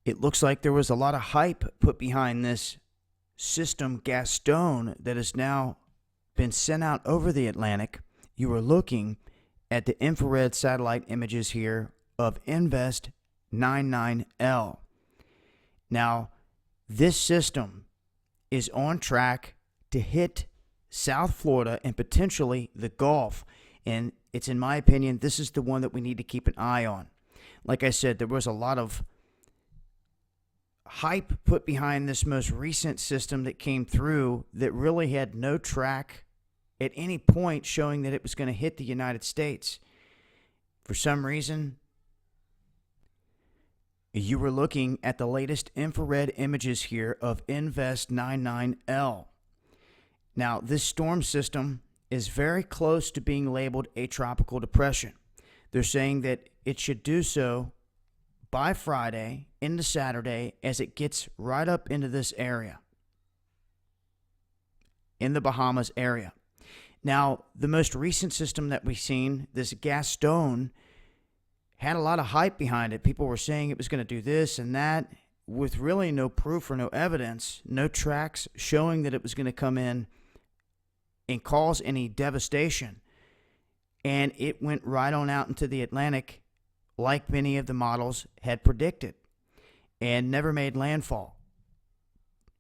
It looks like there was a lot of hype put behind this system Gaston that has now been sent out over the Atlantic. You are looking at the infrared satellite images here of Invest 99L. Now, this system is on track to hit South Florida and potentially the Gulf. And it's, in my opinion, this is the one that we need to keep an eye on. Like I said, there was a lot of hype put behind this most recent system that came through that really had no track at any point showing that it was going to hit the United States. For some reason, you were looking at the latest infrared images here of Invest 99L. Now, this storm system is very close to being labeled a tropical depression. They're saying that it should do so by Friday into Saturday as it gets right up into this area, in the Bahamas area. Now, the most recent system that we've seen, this Gaston, had a lot of hype behind it. People were saying it was going to do this and that with really no proof or no evidence, no tracks showing that it was going to come in and cause any devastation. And it went right on out into the Atlantic like many of the models had predicted and never made landfall.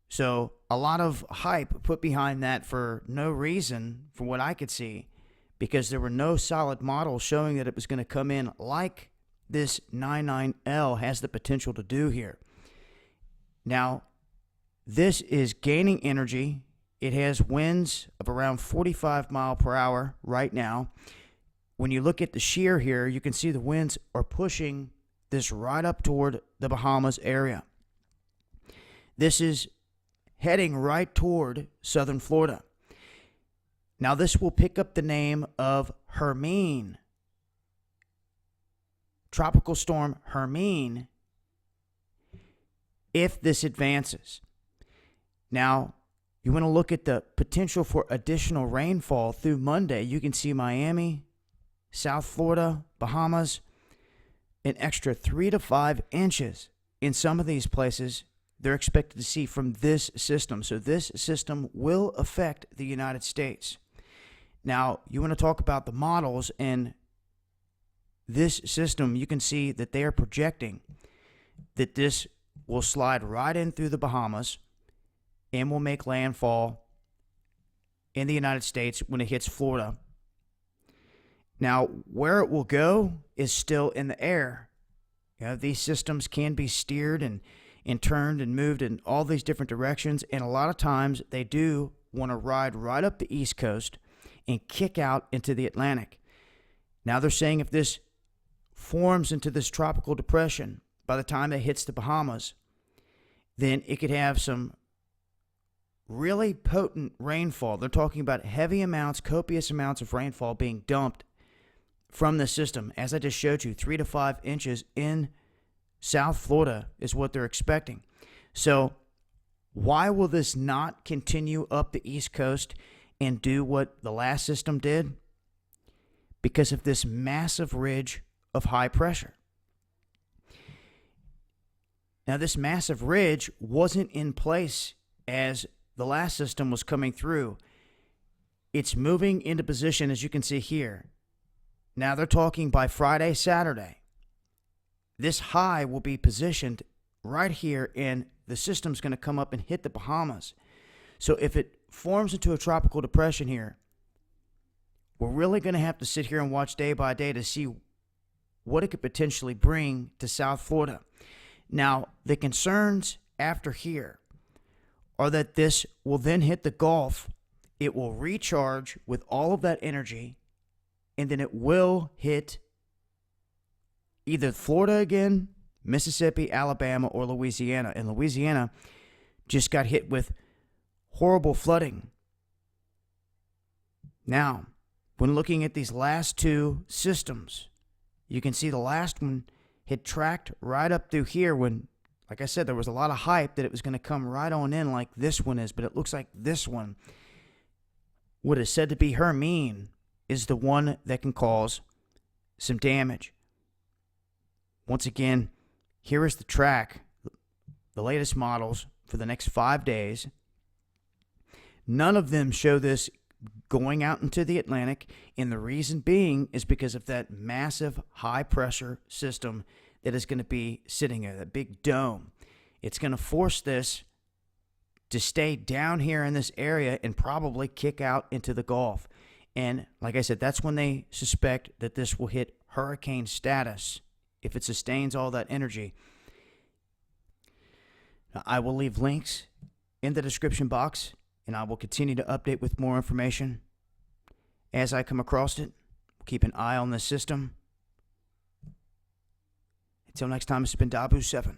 So a lot of hype put behind that for no reason, from what I could see, because there were no solid models showing that it was going to come in like this 99L has the potential to do here. Now, this is gaining energy. It has winds of around 45 miles per hour right now. When you look at the shear here, you can see the winds are pushing this right up toward the Bahamas area. This is heading right toward southern Florida. Now, this will pick up the name of Hermine. Tropical storm Hermine, if this advances. Now, you want to look at the potential for additional rainfall through Monday. You can see Miami, South Florida, Bahamas, an extra 3 to 5 inches in some of these places they're expected to see from this system. So this system will affect the United States. Now, you want to talk about the models, and this system, you can see that they are projecting that this will slide right in through the Bahamas and will make landfall in the United States when it hits Florida. Now, where it will go is still in the air. You know, these systems can be steered and turned and moved in all these different directions, and a lot of times they do want to ride right up the East Coast and kick out into the Atlantic. Now they're saying if this forms into this tropical depression by the time it hits the Bahamas, then it could have some really potent rainfall. They're talking about heavy amounts, copious amounts of rainfall being dumped from the system. As I just showed you, 3 to 5 inches in South Florida is what they're expecting. So why will this not continue up the East Coast and do what the last system did? Because of this massive ridge of high pressure. Now, this massive ridge wasn't in place as the last system was coming through. It's moving into position, as you can see here. Now they're talking by Friday, Saturday. This high will be positioned right here, and the system's going to come up and hit the Bahamas. So if it forms into a tropical depression here, we're really going to have to sit here and watch day by day to see what it could potentially bring to South Florida. Now, the concerns after here are that this will then hit the Gulf. It will recharge with all of that energy, and then it will hit either Florida again, Mississippi, Alabama, or Louisiana. And Louisiana just got hit with horrible flooding. Now, when looking at these last two systems, you can see the last one had tracked right up through here when, like I said, there was a lot of hype that it was going to come right on in like this one is, but it looks like this one, what is said to be Hermine, is the one that can cause some damage. Once again, here is the track. the latest models for the next 5 days. None of them show this going out into the Atlantic, and the reason being is because of that massive high-pressure system that is going to be sitting there, that big dome. It's going to force this to stay down here in this area and probably kick out into the Gulf. And like I said, that's when they suspect that this will hit hurricane status if it sustains all that energy. Now, I will leave links in the description box, and I will continue to update with more information as I come across it. We'll keep an eye on this system. Until next time, it's been Dabu7.